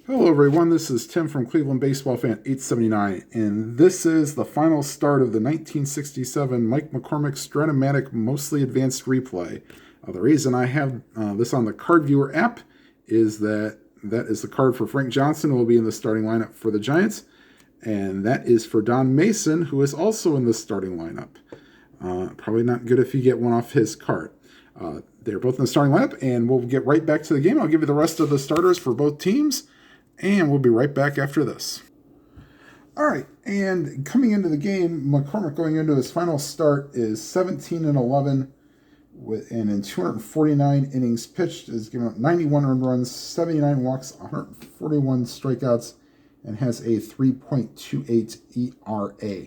Hello, everyone. This is Tim from Cleveland Baseball Fan 879, and this is the final start of the 1967 Mike McCormick Strat-O-Matic Mostly Advanced Replay. The reason I have this on the Card Viewer app is that is the card for Frank Johnson, who will be in the starting lineup for the Giants, and that is for Don Mason, who is also in the starting lineup. Probably not good if you get one off his card. They're both in the starting lineup, and we'll get right back to the game. I'll give you the rest of the starters for both teams. And we'll be right back after this. All right, and coming into the game, McCormick going into his final start is 17-11, and in 249 innings pitched is giving up 91 earned runs, 79 walks, 141 strikeouts, and has a 3.28 ERA.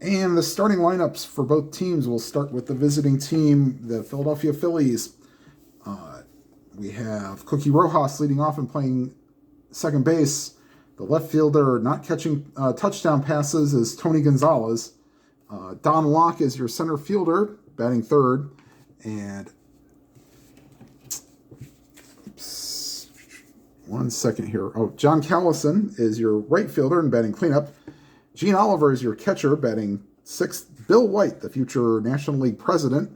And the starting lineups for both teams will start with the visiting team, the Philadelphia Phillies. We have Cookie Rojas leading off and playing second base. The left fielder not catching touchdown passes is Tony Gonzalez. Don Locke is your center fielder, batting third. And one second here. John Callison is your right fielder and batting cleanup. Gene Oliver is your catcher, batting sixth. Bill White, the future National League president,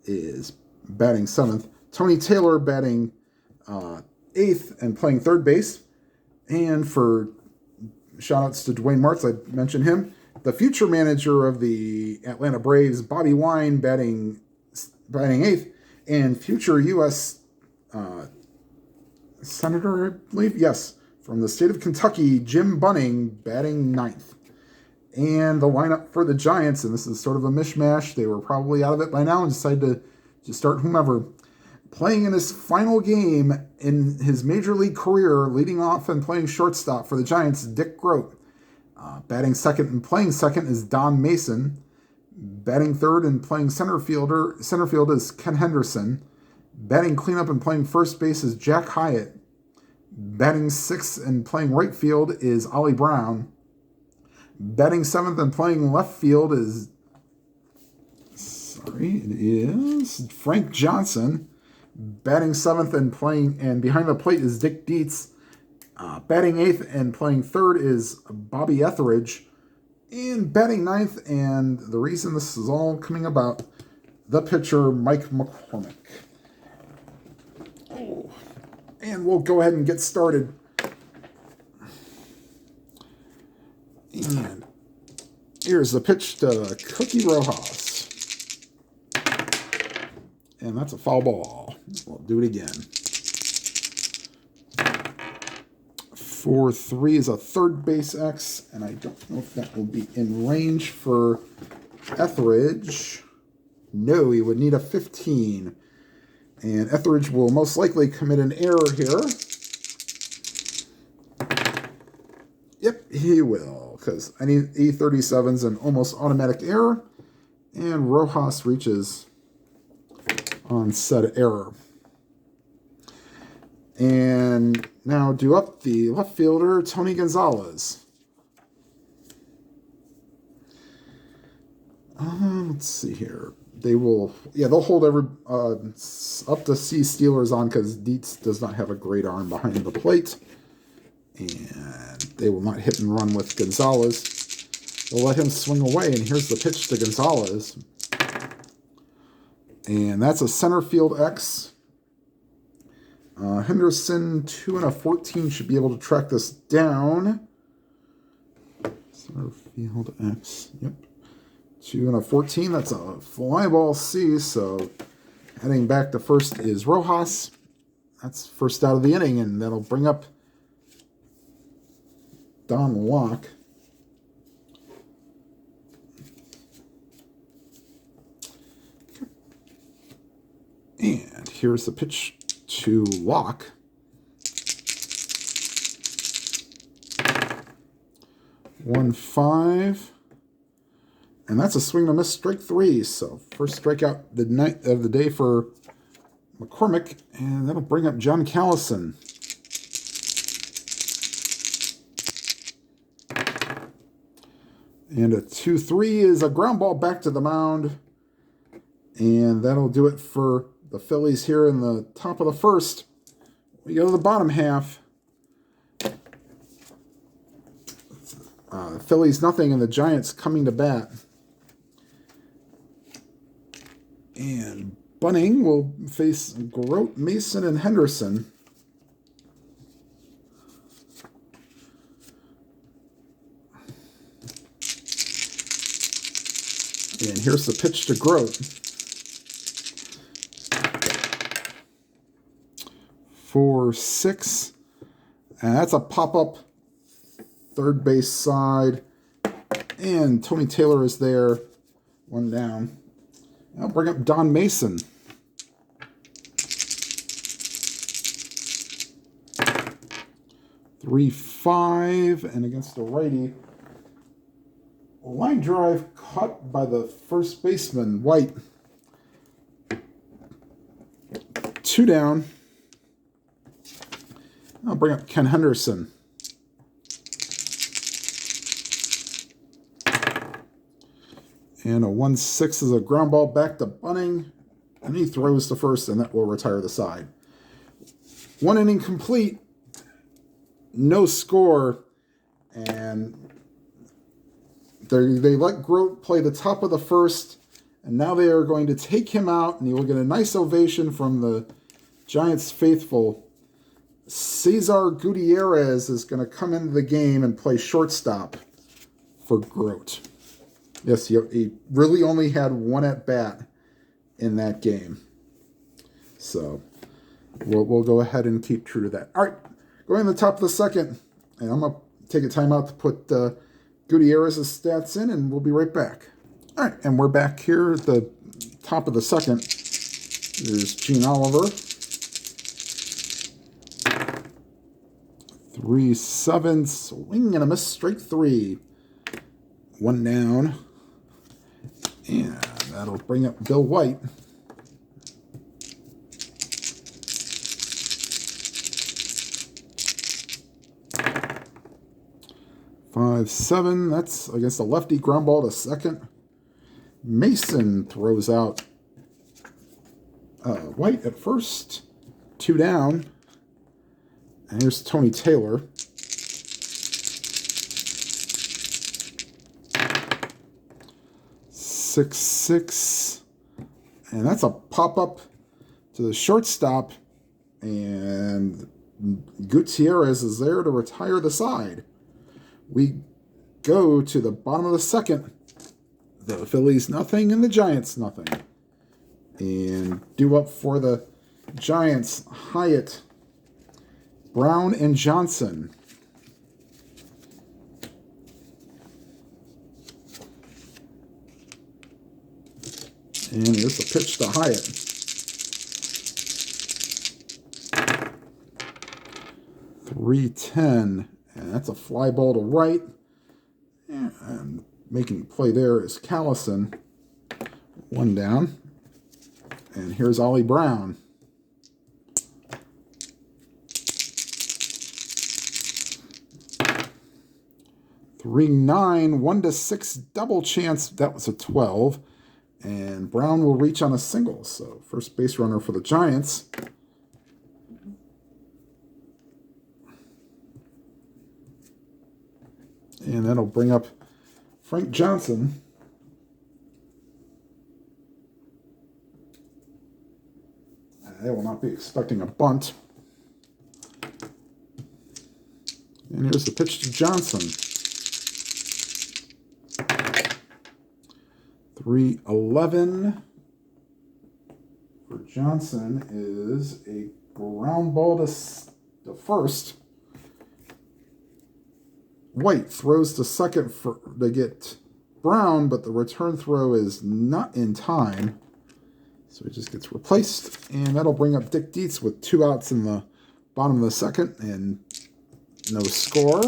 is batting seventh. Tony Taylor batting eighth and playing third base. And for shout-outs to Dwayne Martz, I mentioned him. The future manager of the Atlanta Braves, Bobby Wine, batting eighth. And future U.S. Senator, I believe, yes, from the state of Kentucky, Jim Bunning, batting ninth. And the lineup for the Giants, and this is sort of a mishmash. They were probably out of it by now and decided to start whomever. Playing in his final game in his major league career, leading off and playing shortstop for the Giants, Dick Groat. Batting second and playing second is Don Mason. Batting third and playing center field is Ken Henderson. Batting cleanup and playing first base is Jack Hyatt. Batting sixth and playing right field is Ollie Brown. Batting seventh and playing left field is Frank Johnson. Batting seventh and behind the plate is Dick Dietz. Batting eighth and playing third is Bobby Etheridge. And batting ninth, and the reason this is all coming about, the pitcher, Mike McCormick. And we'll go ahead and get started. And here's the pitch to Cookie Rojas. And that's a foul ball. We'll do it again. 4-3 is a third base X, and I don't know if that will be in range for Etheridge. No, he would need a 15. And Etheridge will most likely commit an error here. Yep, he will, because I need E37's an almost automatic error, and Rojas reaches on said error. And now due up the left fielder, Tony Gonzalez. Let's see here. They'll hold every up to C Steelers on because Dietz does not have a great arm behind the plate. And they will not hit and run with Gonzalez. They'll let him swing away, and here's the pitch to Gonzalez. And that's a center field X. Henderson, 2 and a 14, should be able to track this down. Center field X. Yep. 2 and a 14. That's a fly ball C. So heading back to first is Rojas. That's first out of the inning, and that'll bring up Don Locke. And here's the pitch to Locke. 1-5. And that's a swing and a miss, strike 3. So first strikeout the night of the day for McCormick. And that'll bring up John Callison. And a 2-3 is a ground ball back to the mound. And that'll do it for the Phillies here in the top of the first. We go to the bottom half. Phillies nothing, and the Giants coming to bat. And Bunning will face Grote, Mason, and Henderson. And here's the pitch to Grote. For 6. And that's a pop-up third base side. And Tony Taylor is there. 1 down. I'll bring up Don Mason. Three, 5, and against a righty. Line drive caught by the first baseman, White. 2 down. I'll bring up Ken Henderson. And a 1-6 is a ground ball back to Bunning. And he throws to first, and that will retire the side. 1 inning complete. No score. And they let Grote play the top of the first. And now they are going to take him out, and he will get a nice ovation from the Giants faithful. Cesar Gutierrez is going to come into the game and play shortstop for Grote. Yes, he really only had 1 at-bat in that game. So we'll go ahead and keep true to that. All right, going to the top of the second. And I'm going to take a timeout to put Gutierrez's stats in, and we'll be right back. All right, and we're back here at the top of the second. There's Gene Oliver. 3-7, swing and a miss, strike 3. 1 down. And that'll bring up Bill White. Five, 7. That's against a lefty, ground ball to second. Mason throws out White at first. 2 down. And here's Tony Taylor. 6-6. And that's a pop-up to the shortstop. And Gutierrez is there to retire the side. We go to the bottom of the second. The Phillies nothing and the Giants nothing. And due up for the Giants, Hyatt, Brown, and Johnson. And here's the pitch to Hyatt. 3-10. And that's a fly ball to right. And making the play there is Callison. 1 down. And here's Ollie Brown. 3-9, 1-6 double chance. That was a 12. And Brown will reach on a single. So first base runner for the Giants. And that'll bring up Frank Johnson. They will not be expecting a bunt. And here's the pitch to Johnson. 3-11 for Johnson is a ground ball to first. White throws to second to get Brown, but the return throw is not in time. So he just gets replaced. And that'll bring up Dick Dietz with 2 outs in the bottom of the second and no score.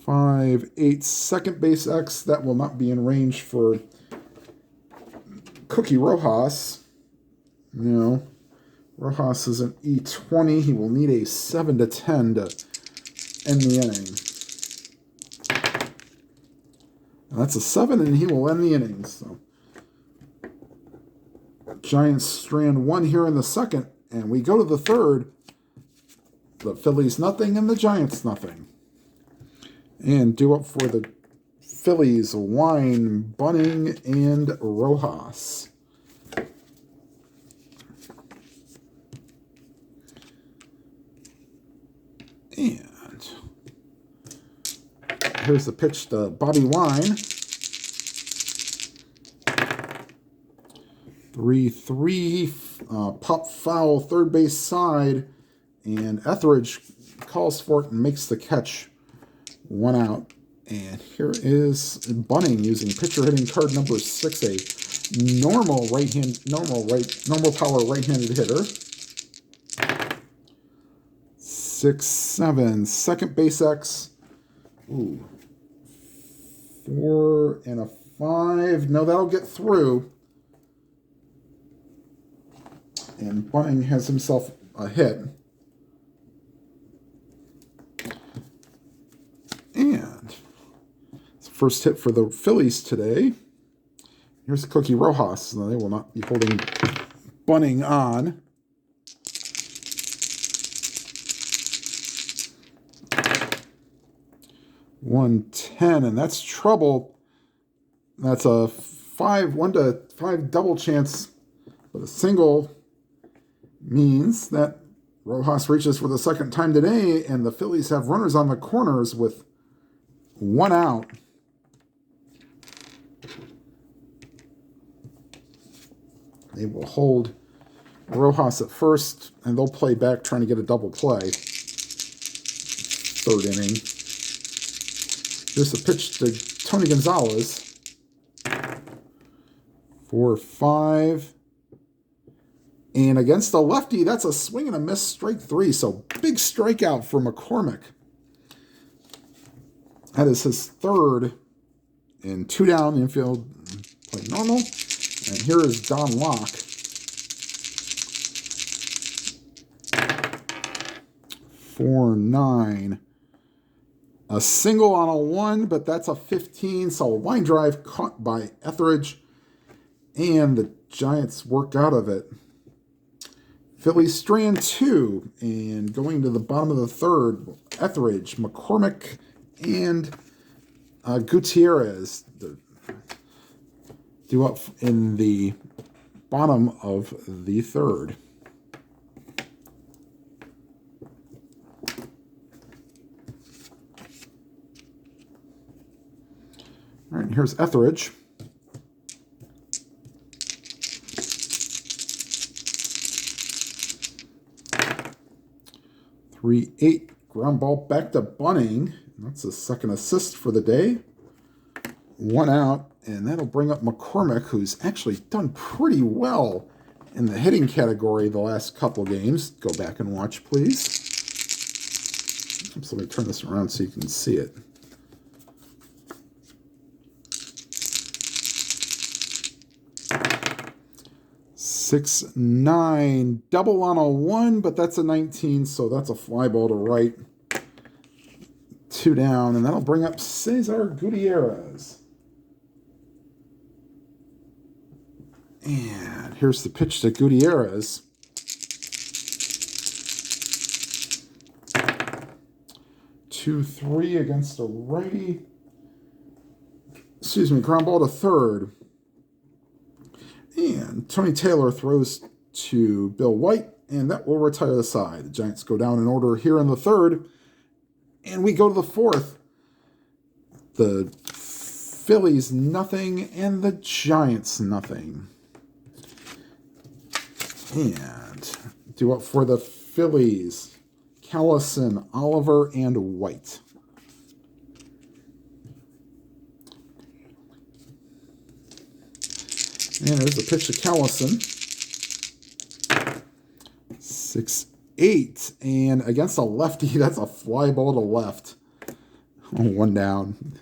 5-8 second base X. That will not be in range for Cookie Rojas. No. Rojas is an E20. He will need a 7-10 to end the inning. And that's a 7, and he will end the inning. So Giants strand 1 here in the second, and we go to the third. the Phillies nothing and the Giants nothing. And due up for the Phillies, Wine, Bunning, and Rojas. And here's the pitch to Bobby Wine. 3-3, pop foul, third base side, and Etheridge calls for it and makes the catch. 1 out. And here is Bunning using pitcher hitting card number 6, a normal power right-handed hitter. 6-7, second base X. Ooh. 4 and a 5. No, that'll get through. And Bunning has himself a hit. And it's the first hit for the Phillies today. Here's Cookie Rojas. They will not be holding Bunning on. .110, and that's trouble. That's a 1 to 5 double chance, but a single means that Rojas reaches for the second time today, and the Phillies have runners on the corners with 1 out. They will hold Rojas at first, and they'll play back trying to get a double play. Third inning. Here's a pitch to Tony Gonzalez. 4-5. And against the lefty, that's a swing and a miss, strike 3. So big strikeout for McCormick. That is his third. And 2 down, the infield play normal. And here is Don Locke. 4-9. A single on a 1, but that's a 15. So a line drive caught by Etheridge. And the Giants work out of it. Phillies strand 2. And going to the bottom of the third, Etheridge, McCormick, and Gutierrez. Due up in the bottom of the third. All right, here's Etheridge. 3-8, ground ball back to Bunning. That's his second assist for the day. 1 out, and that'll bring up McCormick, who's actually done pretty well in the hitting category the last couple games. Go back and watch, please. So let me turn this around so you can see it. Six, 9, double on a 1, but that's a 19, so that's a fly ball to right. 2 down, and that'll bring up Cesar Gutierrez. And here's the pitch to Gutierrez. 2-3 against a righty. Excuse me, ground ball to third. And Tony Taylor throws to Bill White, and that will retire the side. The Giants go down in order here in the third, and we go to the fourth. The Phillies nothing, and the Giants nothing. And due up for the Phillies, Callison, Oliver, and White. And there's the pitch to Callison. 6-8. And against a lefty, that's a fly ball to left. 1 down.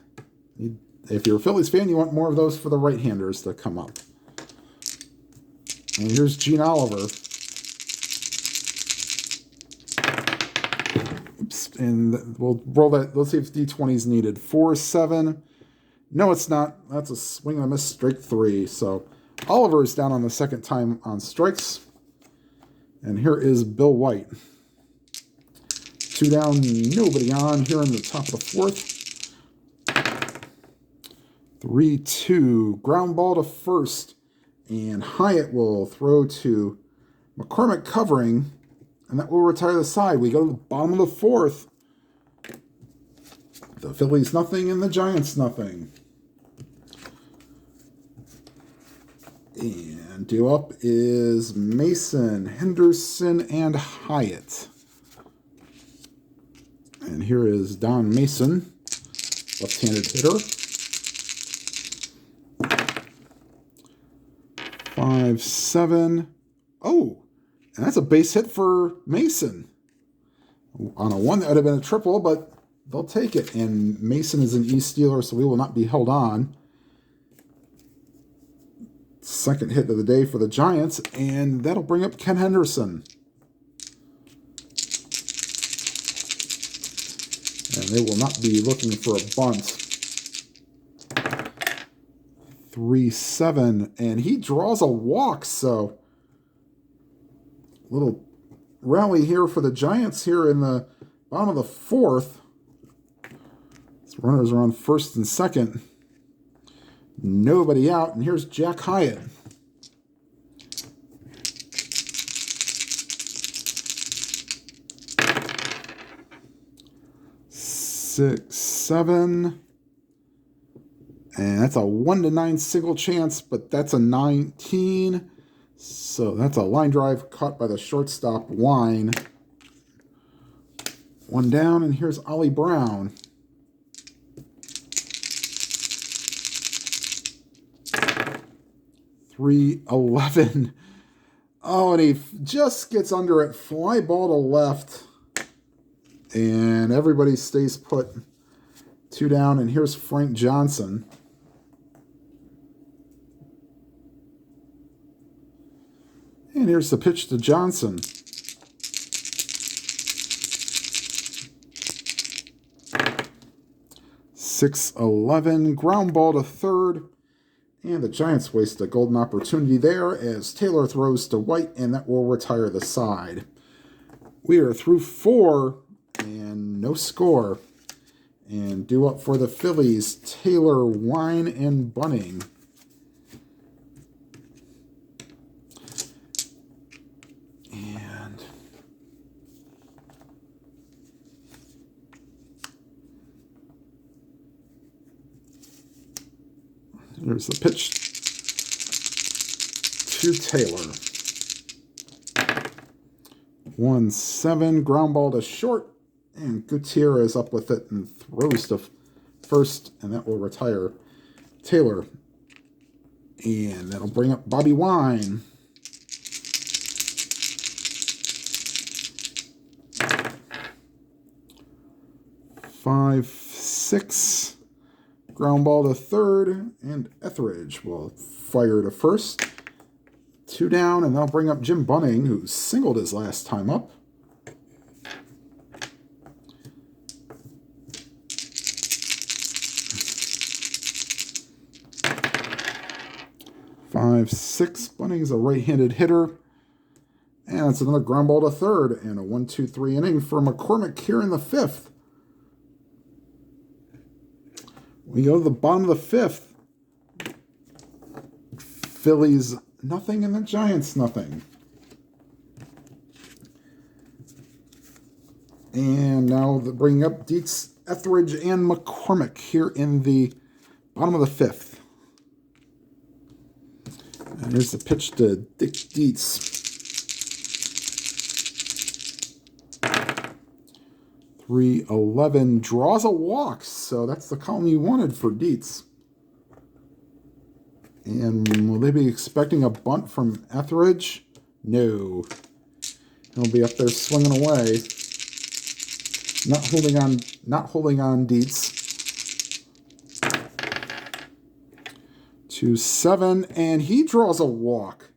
If you're a Phillies fan, you want more of those for the right-handers to come up. And here's Gene Oliver. Oops. And we'll roll that. Let's see if D20 is needed. 4-7. No, it's not. That's a swing and a miss, strike 3. So Oliver is down on the second time on strikes. And here is Bill White. 2 down, nobody on here in the top of the 4th. 3-2, ground ball to first, and Hyatt will throw to McCormick covering, and that will retire the side. We go to the bottom of the 4th. The Phillies nothing and the Giants nothing. And due up is Mason, Henderson, and Hyatt. And here is Don Mason, left-handed hitter. 5-7. Oh, and that's a base hit for Mason. On a 1, that would have been a triple, but they'll take it. And Mason is an East Steeler, so we will not be held on. Second hit of the day for the Giants, and that'll bring up Ken Henderson. And they will not be looking for a bunt. 3-7, and he draws a walk, so little rally here for the Giants here in the bottom of the 4th. Runners are on first and second. Nobody out, and here's Jack Hyatt. Six, 7. And that's a 1-9 single chance, but that's a 19. So that's a line drive caught by the shortstop, Wine. 1 down, and here's Ollie Brown. 3-11. Oh, and he just gets under it. Fly ball to left. And everybody stays put. 2 down, and here's Frank Johnson. And here's the pitch to Johnson. (6-11), ground ball to third. And the Giants waste a golden opportunity there as Taylor throws to White, and that will retire the side. We are through 4 and no score. And due up for the Phillies, Taylor, Wine, and Bunning. And here's the pitch to Taylor. 1-7, ground ball to short. And Gutierrez up with it and throws to first, and that will retire Taylor. And that'll bring up Bobby Wine. Five, 6, ground ball to third, and Etheridge will fire to first. 2 down, and that'll bring up Jim Bunning, who singled his last time up. 5-6. Bunning's a right-handed hitter. And it's another ground ball to third. And a 1-2-3 inning for McCormick here in the 5th. We go to the bottom of the 5th. Phillies nothing and the Giants nothing. And now bringing up Dietz, Etheridge, and McCormick here in the bottom of the 5th. And here's the pitch to Dick Dietz. 3-11, draws a walk, so that's the column you wanted for Dietz. And will they be expecting a bunt from Etheridge? No. He'll be up there swinging away. Not holding on Dietz. 2-7, and he draws a walk.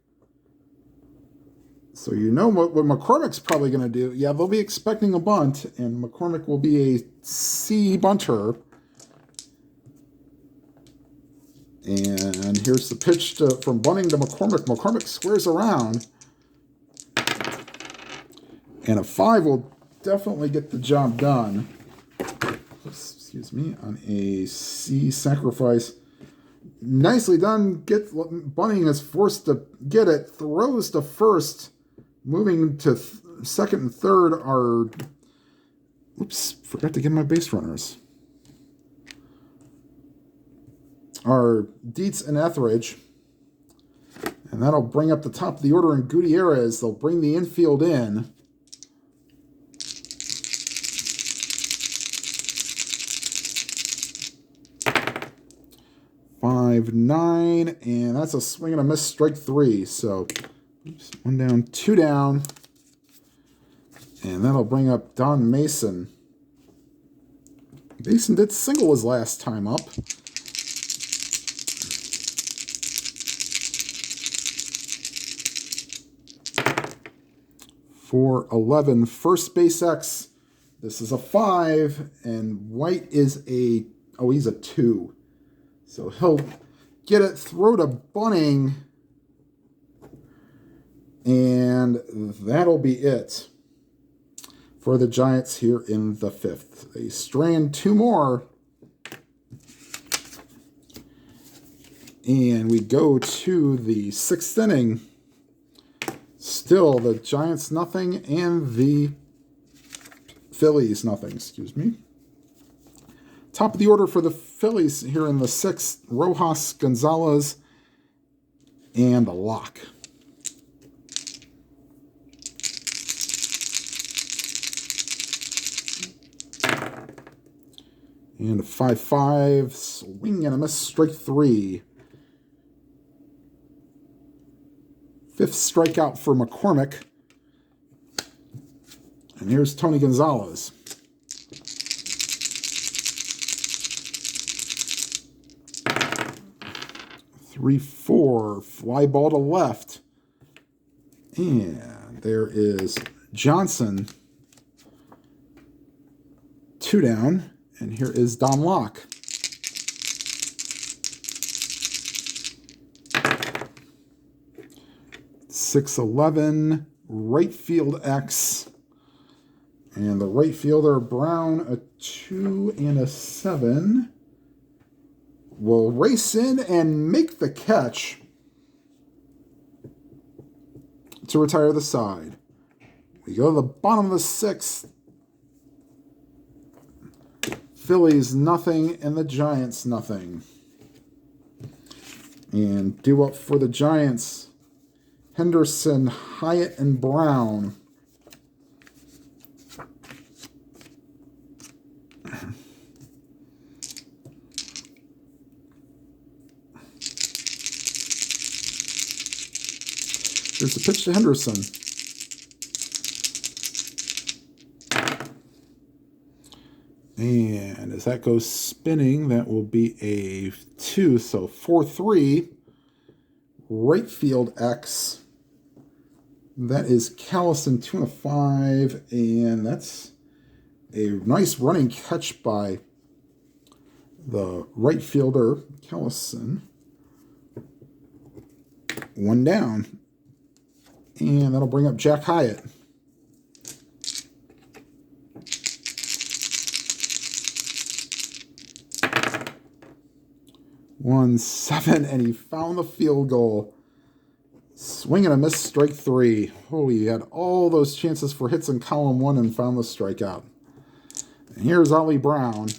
So you know what McCormick's probably going to do. Yeah, they'll be expecting a bunt, and McCormick will be a C bunter. And here's the pitch from Bunning to McCormick. McCormick squares around. And a 5 will definitely get the job done. Excuse me, on a C sacrifice. Nicely done. Bunning is forced to get it. Throws to first. Moving to second and third are... Oops, forgot to get my base runners. Are Dietz and Etheridge. And that'll bring up the top of the order in Gutierrez. They'll bring the infield in. Five, 9, and that's a swing and a miss, strike 3. So, oops, 1 down, 2 down. And that'll bring up Don Mason. Mason did single his last time up. For 11, first base X. This is a 5, and White is a... Oh, he's a 2. So he'll get it, throw to Bunning, and that'll be it for the Giants here in the 5th. They strand 2 more, and we go to the 6th inning. Still the Giants nothing and the Phillies nothing, excuse me. Top of the order for the Phillies here in the 6th, Rojas, Gonzalez, and a lock. And a 5-5, swing and a miss, strike 3. 5th strikeout for McCormick. And here's Tony Gonzalez. 3-4, fly ball to left. And there is Johnson. 2 down. And here is Don Locke. .611, right field X. And the right fielder, Brown, a 2 and a 7. Will race in and make the catch to retire the side. We go to the bottom of the 6th. Phillies nothing and the Giants nothing. And due up for the Giants, Henderson, Hyatt, and Brown. Here's the pitch to Henderson. And as that goes spinning, that will be a 2. So 4-3. Right field X. That is Callison, 2 and a 5. And that's a nice running catch by the right fielder, Callison. 1 down. And that'll bring up Jack Hyatt. One 7, and he found the field goal. Swing and a miss, strike 3. Oh, he had all those chances for hits in column 1 and found the strikeout. And here's Ollie Brown.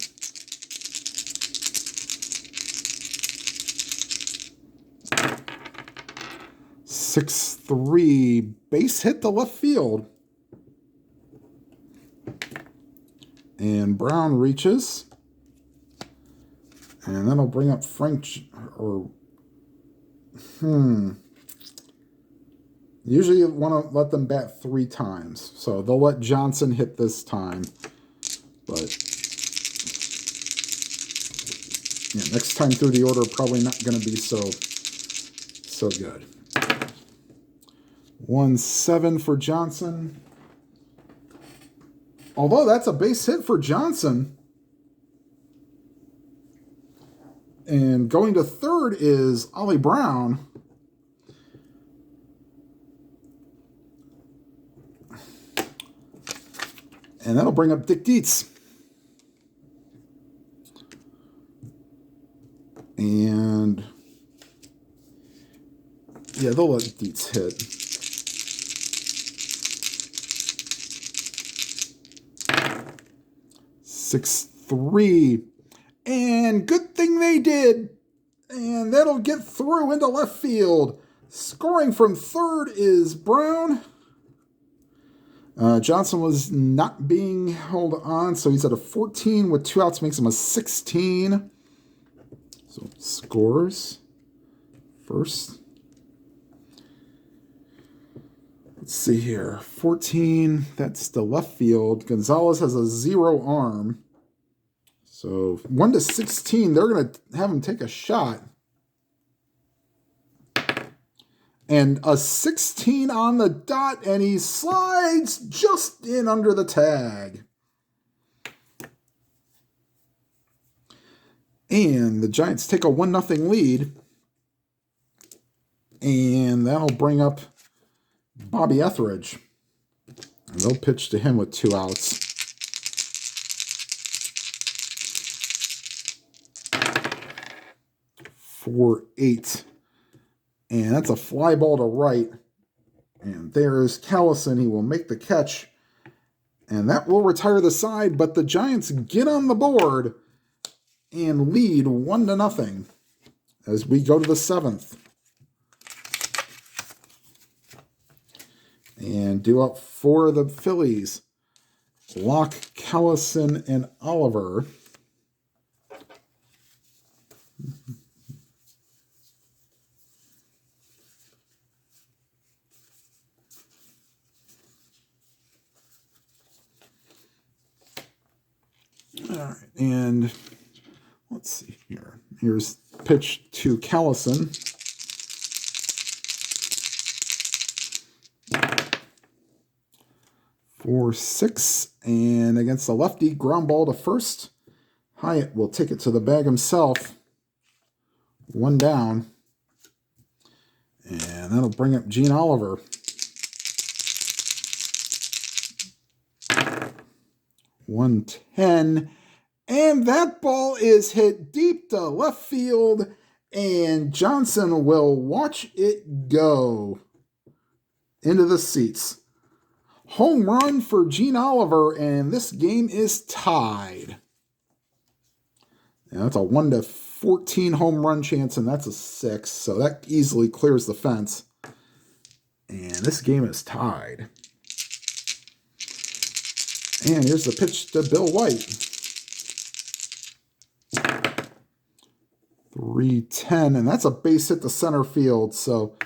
.6-3, base hit to left field. And Brown reaches. And that'll bring up Usually you want to let them bat 3 times. So they'll let Johnson hit this time. But yeah, next time through the order, probably not going to be so good. 1-7 for Johnson. Although that's a base hit for Johnson. And going to third is Ollie Brown. And that'll bring up Dick Dietz. And yeah, they'll let Dietz hit. .6-3. And good thing they did. And that'll get through into left field. Scoring from third is Brown. Johnson was not being held on, so he's at a 14 with 2 outs, makes him a 16. So scores first. Let's see here. 14, that's the left field. Gonzalez has a 0 arm. So 1-16, they're going to have him take a shot. And a 16 on the dot, and he slides just in under the tag. And the Giants take a 1-0 lead. And that'll bring up Bobby Etheridge. And they'll pitch to him with 2 outs. For 8. And that's a fly ball to right. And there's Callison. He will make the catch. And that will retire the side. But the Giants get on the board and lead 1-0 as we go to the 7th. And due up for the Phillies, Locke, Callison, and Oliver. All right, and let's see here. Here's pitch to Callison. For 6, and against the lefty, ground ball to first. Hyatt will take it to the bag himself. 1 down. And that'll bring up Gene Oliver. 110. And that ball is hit deep to left field. And Johnson will watch it go into the seats. Home run for Gene Oliver, and this game is tied. And that's a 1-14 home run chance, and that's a 6. So that easily clears the fence. And this game is tied. And here's the pitch to Bill White. 3-10, and that's a base hit to center field. So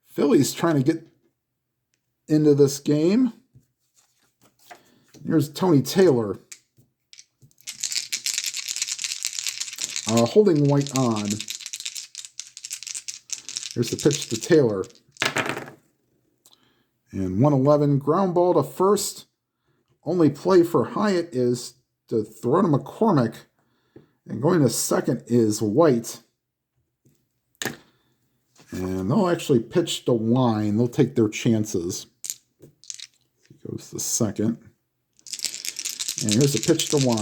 Phillies trying to get into this game. Here's Tony Taylor. Holding White on. Here's the pitch to Taylor. And 111, ground ball to first. Only play for Hyatt is to throw to McCormick. And going to second is White. And they'll actually pitch to Wine. They'll take their chances. He goes to second. And here's a pitch to Wine.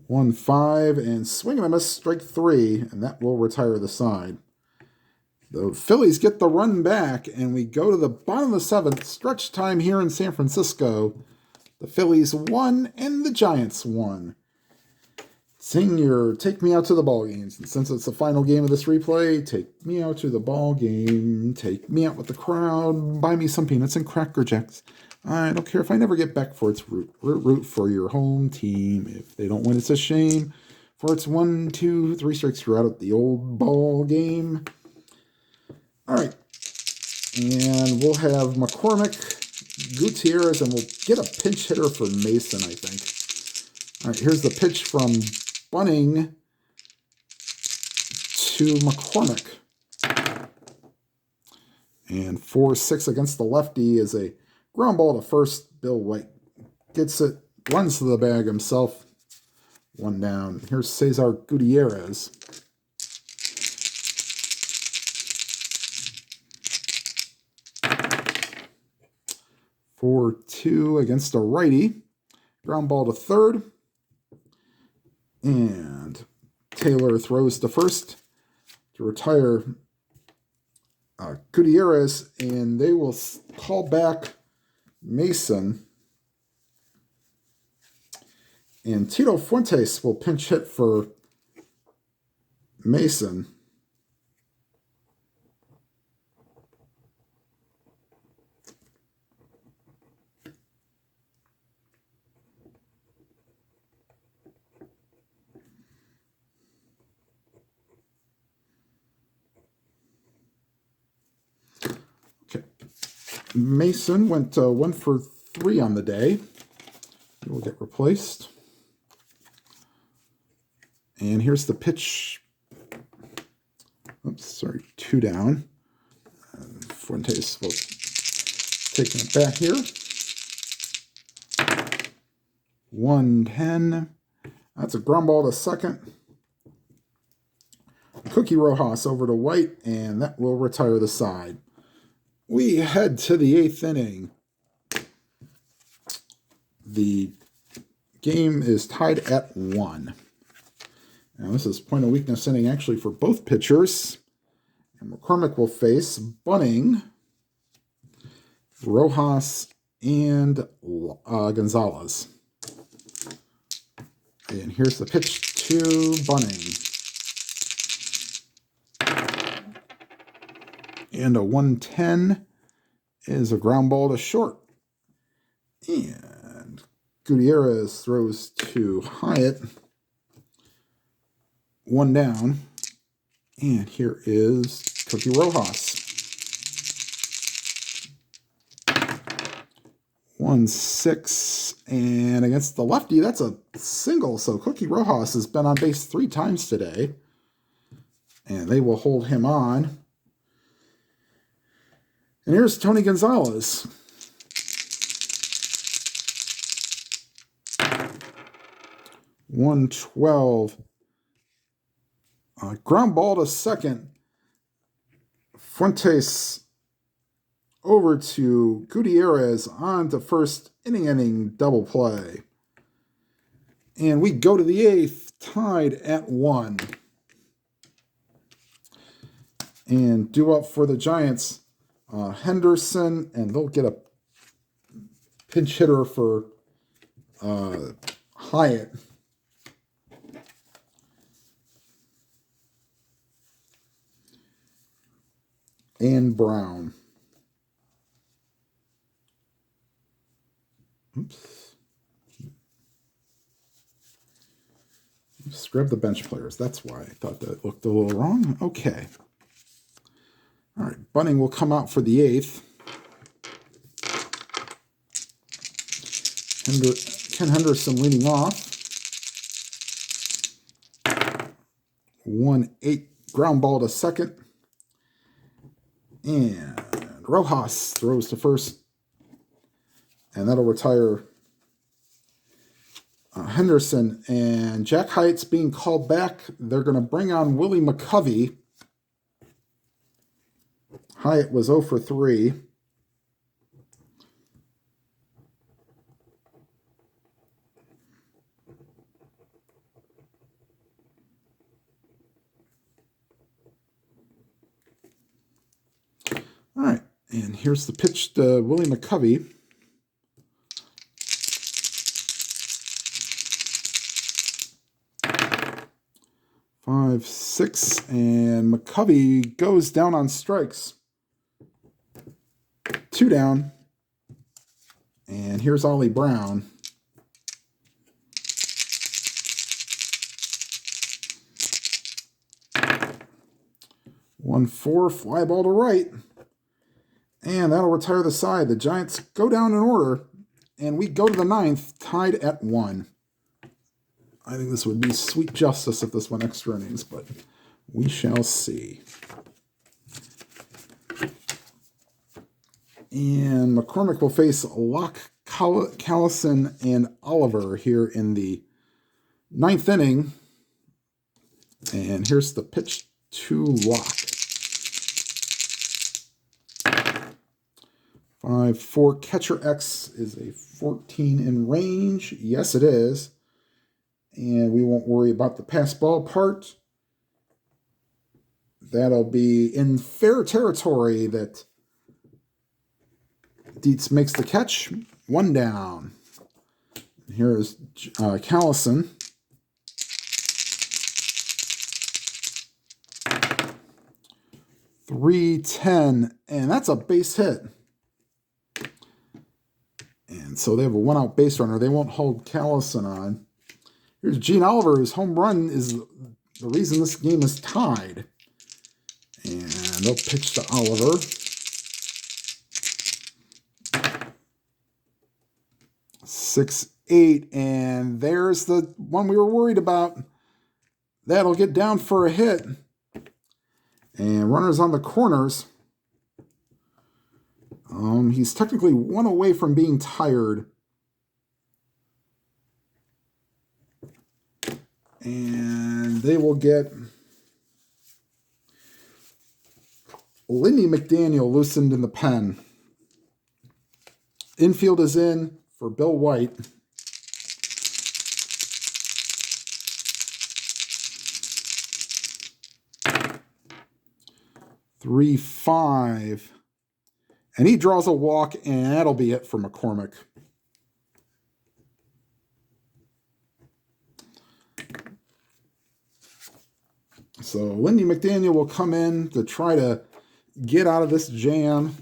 1-5, and swing and a miss, strike 3, and that will retire the side. The Phillies get the run back, and we go to the bottom of the 7th, stretch time here in San Francisco. The Phillies won, and the Giants won. Sing your Take Me Out to the Ball Games. And since it's the final game of this replay, take me out to the ball game. Take me out with the crowd. Buy me some peanuts and Cracker Jacks. I don't care if I never get back for its root for your home team. If they don't win, it's a shame. For it's 1, 2, 3 strikes, you're out at the old ball game. All right. And we'll have McCormick, Gutierrez, and we'll get a pinch hitter for Mason, I think. All right, here's the pitch from Bunning to McCormick. And 4-6 against the lefty is a ground ball to first. Bill White gets it, runs to the bag himself. 1 down. Here's Cesar Gutierrez. 4-2 against a righty. Ground ball to third. And Taylor throws to first to retire Gutierrez, and they will call back Mason. And Tito Fuentes will pinch hit for Mason. Okay. Mason went 1 for 3 on the day. He will get replaced. And here's the pitch. Oops, sorry, 2 down. Fuentes will take it back here. 1-10. That's a ground ball to second. Cookie Rojas over to White, and that will retire the side. We head to the 8th inning. The game is tied at 1. Now this is point of weakness inning actually for both pitchers. And McCormick will face Bunning, Rojas, and Gonzalez. And here's the pitch to Bunning. And a 1-10 is a ground ball to short. And Gutierrez throws to Hyatt. 1 down. And here is Cookie Rojas. 1-6. And against the lefty, that's a single. So Cookie Rojas has been on base 3 times today. And they will hold him on. And here's Tony Gonzalez. (112) Ground ball to second. Fuentes over to Gutierrez on to first. Inning double play. And we go to the 8th, tied at 1. And due up for the Giants, Henderson, and they'll get a pinch hitter for Hyatt. And Brown. Oops. Just grab the bench players. That's why I thought that looked a little wrong. Okay. All right. Bunning will come out for the 8th. Ken Henderson leading off. 1-8 ground ball to second. And Rojas throws to first. And that'll retire Henderson. And Jack Hyatt's being called back. They're going to bring on Willie McCovey. Hyatt was 0 for 3. All right, and here's the pitch to Willie McCovey. Five, 6, and McCovey goes down on strikes. 2 down. And here's Ollie Brown. One, 4, fly ball to right. And that'll retire the side. The Giants go down in order. And we go to the 9th, tied at 1. I think this would be sweet justice if this went extra innings, but we shall see. And McCormick will face Locke, Callison, and Oliver here in the 9th inning. And here's the pitch to Locke. 5-4 catcher X is a 14 in range. Yes, it is. And we won't worry about the pass ball part. That'll be in fair territory that Dietz makes the catch. 1 down. Here's Callison. 3-10, and that's a base hit. And so they have a 1-out base runner. They won't hold Callison on. Here's Gene Oliver, whose home run is the reason this game is tied. And they'll pitch to Oliver. 6-8, and there's the one we were worried about. That'll get down for a hit. And runners on the corners. He's technically 1 away from being tired. And they will get Lindy McDaniel loosened in the pen. Infield is in for Bill White. Three, 5. And he draws a walk, and that'll be it for McCormick. So Lindy McDaniel will come in to try to get out of this jam.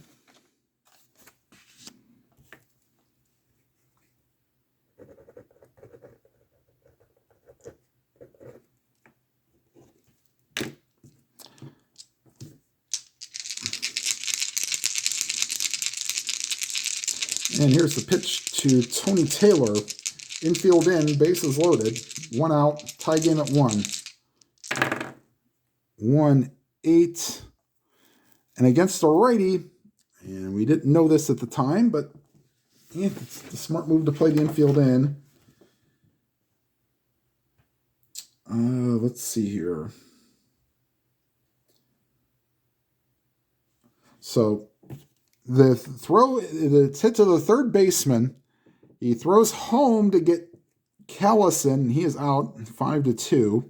And here's the pitch to Tony Taylor. Infield in, bases loaded. 1 out, tie game at 1. 1-8. And against a righty, and we didn't know this at the time, but yeah, it's the smart move to play the infield in. Let's see here. So the hit to the third baseman. He throws home to get Callison. He is out 5-2.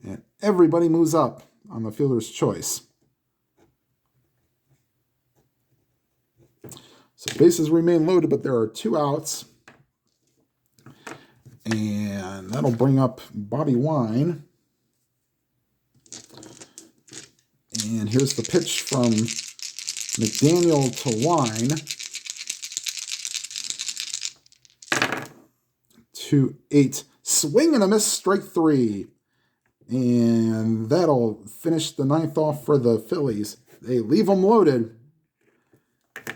And everybody moves up on the fielder's choice. So bases remain loaded, but there are 2 outs. And that'll bring up Bobby Wine. And here's the pitch from McDaniel to Wine. 2-8. Swing and a miss, strike 3. And that'll finish the 9th off for the Phillies. They leave them loaded.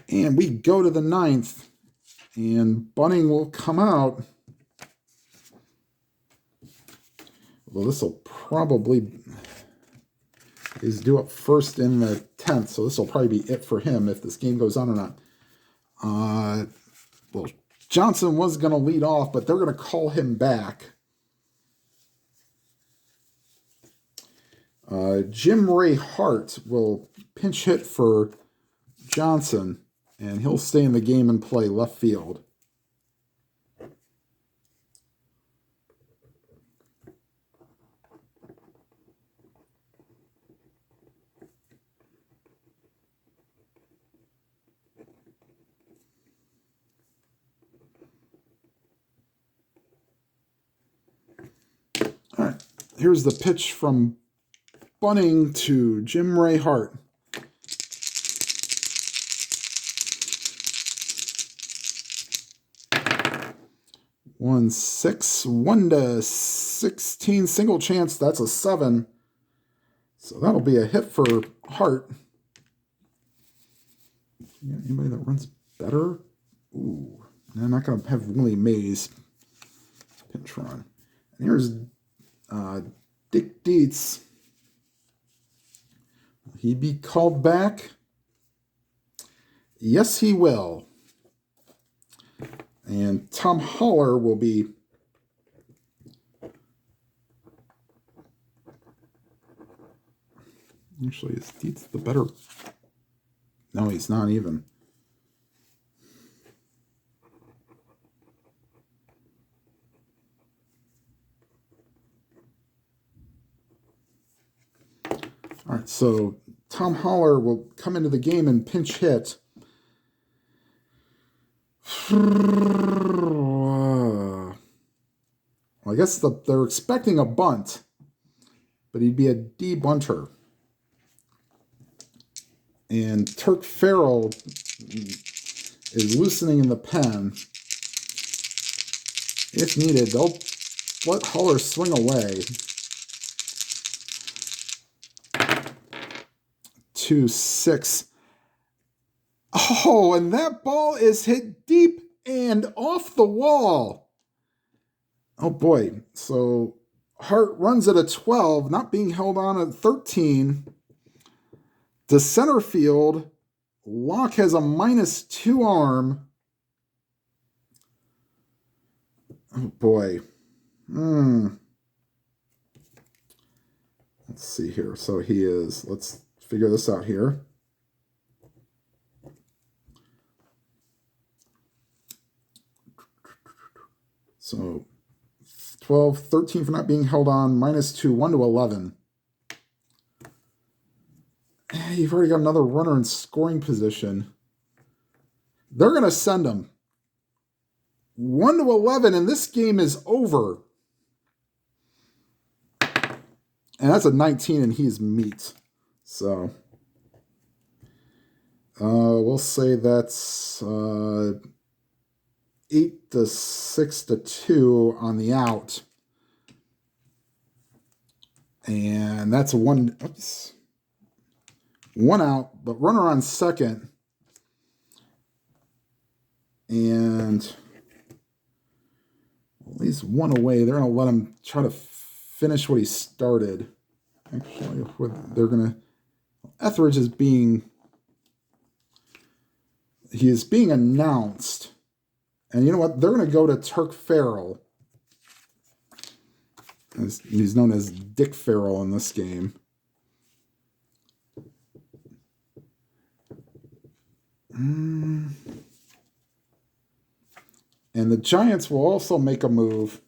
And we go to the 9th. And Bunning will come out. Well, this will probably is due up first in the 10th, so this will probably be it for him if this game goes on or not. Well, Johnson was going to lead off, but they're going to call him back. Jim Ray Hart will pinch hit for Johnson, and he'll stay in the game and play left field. All right, here's the pitch from Bunning to Jim Ray Hart. One 6, 1-16 single chance. That's a 7. So that'll be a hit for Hart. Anybody that runs better? Ooh, I'm not going to have Willie Mays pinch run. And here's Dick Dietz. Will he be called back? Yes, he will. And Tom Haller will be actually, is Dietz the better? No, he's not even. All right, so Tom Holler will come into the game and pinch hit. Well, I guess they're expecting a bunt, but he'd be a D-bunter. And Turk Farrell is loosening in the pen. If needed, they'll let Holler swing away. 2-6. Oh, and that ball is hit deep and off the wall. Oh boy. So Hart runs at a 12, not being held on at 13. To center field, Locke has a -2 arm. Oh boy. Let's see here. So he is, let's figure this out here. So 12, 13 for not being held on, -2, 1-11. You've already got another runner in scoring position. They're going to send him. 1-11, and this game is over. And that's a 19, and he's meat. So we'll say that's 8-6-2 on the out. And that's a one out, but runner on second. And at least one away. They're going to let him try to finish what he started. Actually, they're going to... Etheridge is being... He is being announced. And you know what? They're going to go to Turk Farrell. He's known as Dick Farrell in this game. And the Giants will also make a move.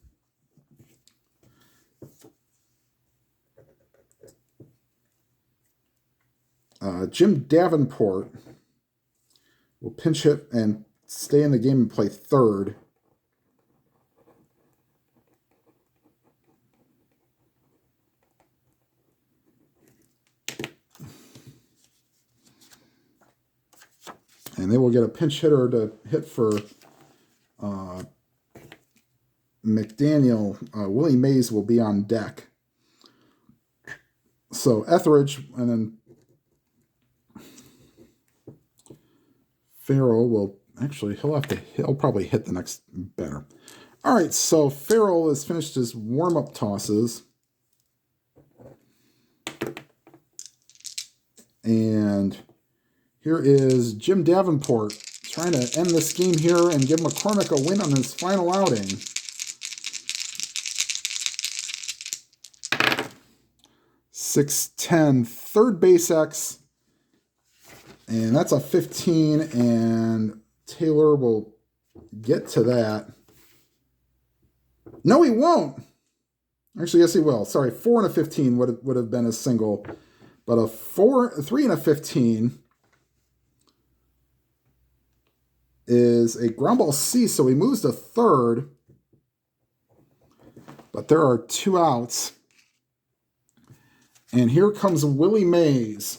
Jim Davenport will pinch hit and stay in the game and play third. And they will get a pinch hitter to hit for McDaniel. Willie Mays will be on deck. So Etheridge and then Farrell will actually, he'll probably hit the next batter. All right, so Farrell has finished his warm-up tosses. And here is Jim Davenport trying to end this game here and give McCormick a win on his final outing. .610, third base X. And that's a 15, and Taylor will get to that. No, he won't. Actually, yes, he will. Sorry, 4 and a 15 would have been a single. But a 3 and a 15 is a ground ball C, so he moves to third. But there are 2 outs. And here comes Willie Mays.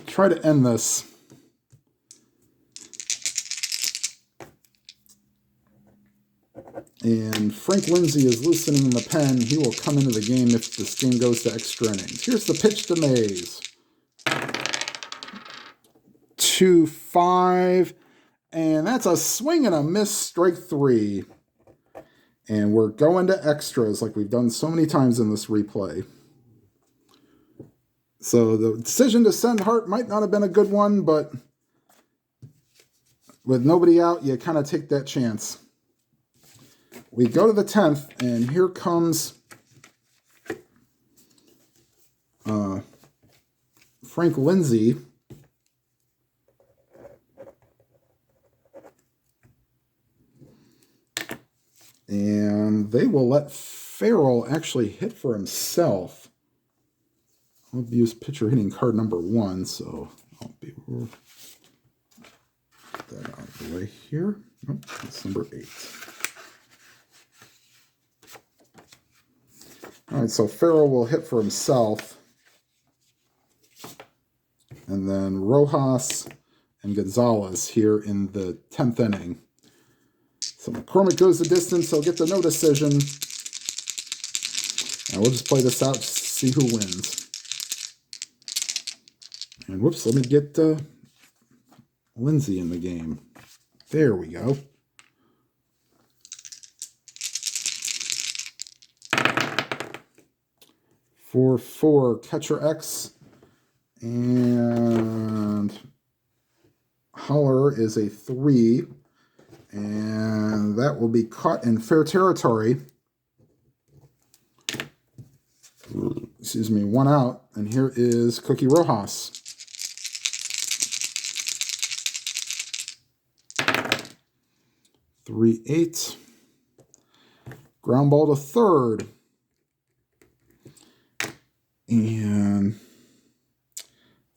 Try to end this. And Frank Lindsay is loosening the pen. He will come into the game if this game goes to extra innings. Here's the pitch to Mays. 2-5. And that's a swing and a miss, strike 3. And we're going to extras like we've done so many times in this replay. So the decision to send Hart might not have been a good one, but with nobody out, you kind of take that chance. We go to the 10th, and here comes Frank Lindsay. And they will let Farrell actually hit for himself. I'll use pitcher hitting card number 1, so I'll be put that out of the way here. Oh, that's number 8. All right, so Farrell will hit for himself. And then Rojas and Gonzalez here in the 10th inning. So McCormick goes the distance. He'll get the no decision. And we'll just play this out to see who wins. And whoops, let me get Lindsay in the game. There we go. For 4, catcher X. And Holler is a 3. And that will be caught in fair territory. Excuse me, 1 out. And here is Cookie Rojas. Three, 8. Ground ball to third. And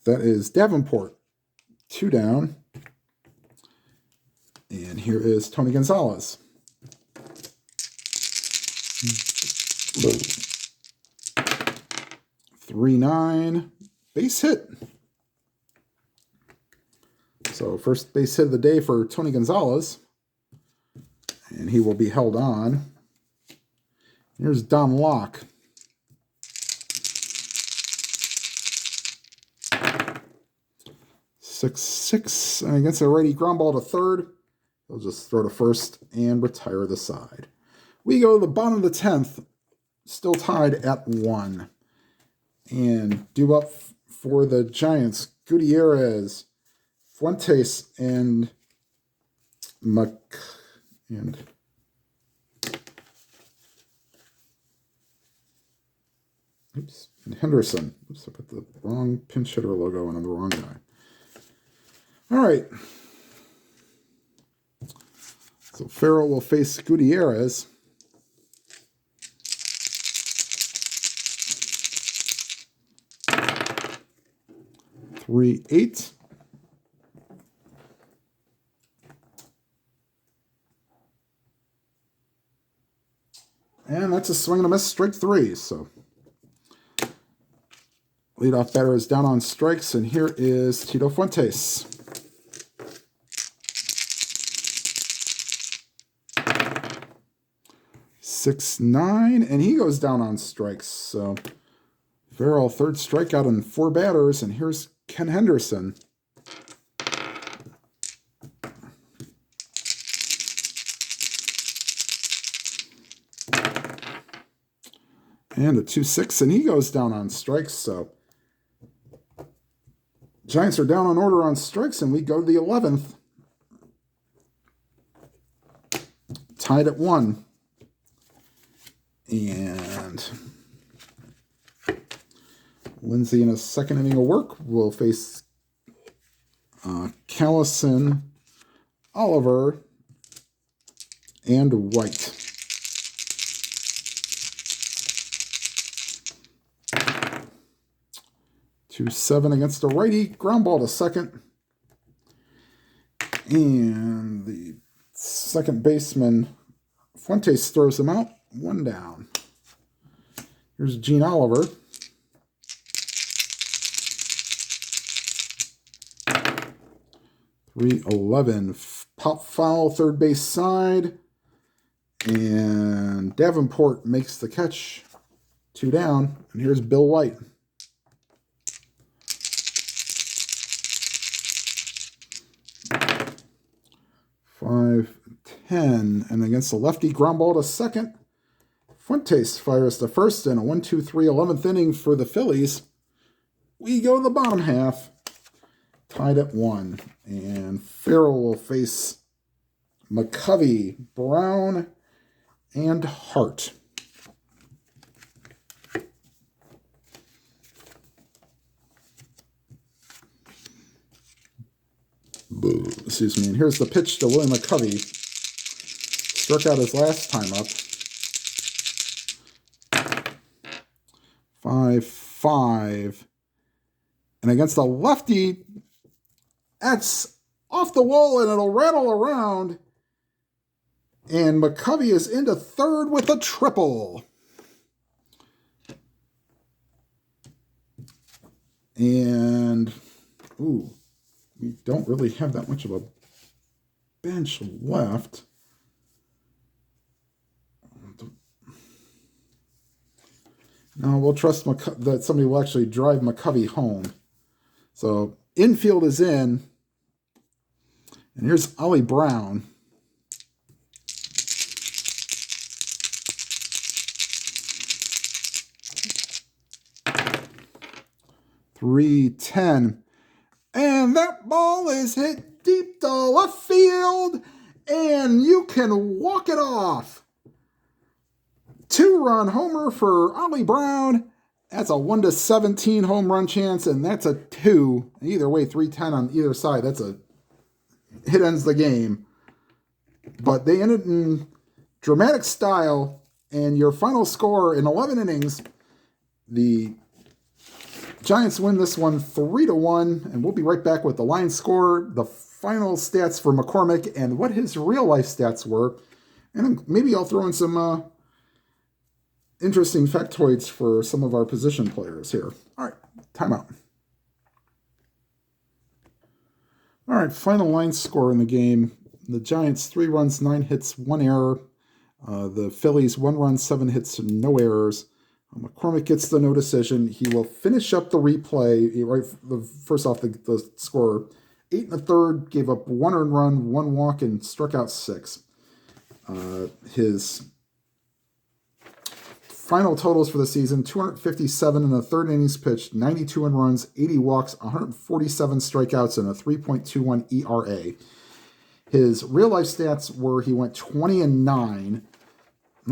that is Davenport. 2 down. And here is Tony Gonzalez. 3-9. Base hit. So first base hit of the day for Tony Gonzalez. And he will be held on. Here's Don Locke. 6-6. And against a righty, ground ball to third. He'll just throw to first and retire the side. We go to the bottom of the 10th. Still tied at 1. And due up for the Giants, Gutierrez, Fuentes, and and Henderson. Oops, I put the wrong pinch hitter logo on the wrong guy. All right. So Farrell will face Gutierrez. Three, 8. And that's a swing and a miss, strike 3. So leadoff batter is down on strikes, and here is Tito Fuentes. 6-9, and he goes down on strikes. So Farrell, 3rd strikeout on 4 batters, and here's Ken Henderson. And a 2-6, and he goes down on strikes. So Giants are down on order on strikes, and we go to the 11th. Tied at 1. And Lindsay in a second inning of work will face Callison, Oliver, and White. 2-7 against a righty. Ground ball to second. And the second baseman, Fuentes, throws him out. 1 down. Here's Gene Oliver. 3-11. Pop foul, third base side. And Davenport makes the catch. 2 down. And here's Bill White. Five, 10, and against the lefty, ground ball to second. Fuentes fires to first in a 1-2-3 11th inning for the Phillies. We go to the bottom half, tied at 1, and Farrell will face McCovey, Brown, and Hart. Excuse me, and here's the pitch to Willie McCovey. struck out his last time up. 5-5. And against a lefty, that's off the wall and it'll rattle around. And McCovey is into third with a triple. And, ooh, we don't really have that much of a bench left. No, we'll trust that somebody will actually drive McCovey home. So infield is in. And here's Ollie Brown. .310. And that ball is hit deep to left field. And you can walk it off. 2-run homer for Ollie Brown. That's a 1-17 home run chance, and that's a 2. Either way, 310 on either side. That's a hit ends the game. But they ended in dramatic style, and your final score in 11 innings, the Giants win this one 3-1, and we'll be right back with the line score, the final stats for McCormick, and what his real-life stats were. And maybe I'll throw in some interesting factoids for some of our position players here. All right, timeout. All right, final line score in the game. The Giants, 3 runs, 9 hits, 1 error. The Phillies, 1 run, 7 hits, no errors. McCormick gets the no decision. He will finish up the replay. First off, the score, 8 1/3, gave up 1 earned run, 1 walk, and struck out 6. His final totals for the season, 257 in the 3rd innings pitched, 92 in runs, 80 walks, 147 strikeouts, and a 3.21 ERA. His real-life stats were he went 20-9.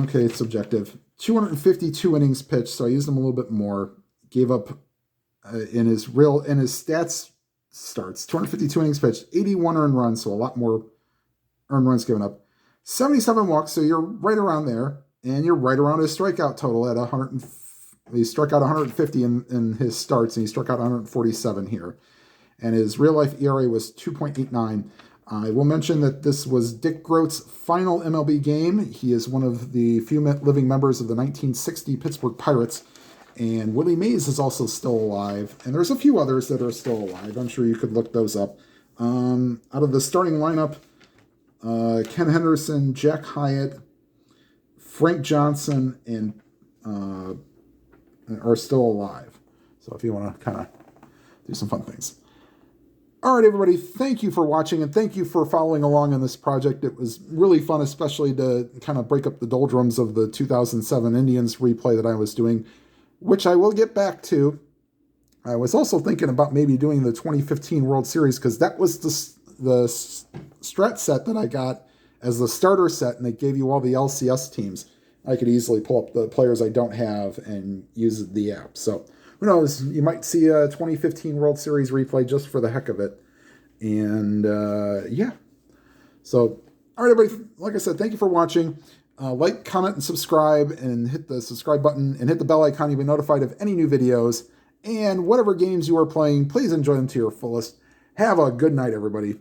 Okay, it's subjective. 252 innings pitched, so I used him a little bit more. Gave up in his stats starts, 252 innings pitched, 81 earned runs, so a lot more earned runs given up. 77 walks, so you're right around there. And you're right around his strikeout total at 100. He struck out 150 in his starts, and he struck out 147 here. And his real-life ERA was 2.89. I will mention that this was Dick Groat's final MLB game. He is one of the few living members of the 1960 Pittsburgh Pirates. And Willie Mays is also still alive. And there's a few others that are still alive. I'm sure you could look those up. Out of the starting lineup, Ken Henderson, Jack Hyatt, Frank Johnson, and are still alive. So if you want to kind of do some fun things. All right, everybody, thank you for watching, and thank you for following along on this project. It was really fun, especially to kind of break up the doldrums of the 2007 Indians replay that I was doing, which I will get back to. I was also thinking about maybe doing the 2015 World Series, because that was the strat set that I got as the starter set, and they gave you all the LCS teams. I could easily pull up the players I don't have and use the app. So who knows? You might see a 2015 World Series replay just for the heck of it. And yeah. So, all right, everybody. Like I said, thank you for watching. Like, comment, and subscribe, and hit the subscribe button, and hit the bell icon to be notified of any new videos. And whatever games you are playing, please enjoy them to your fullest. Have a good night, everybody.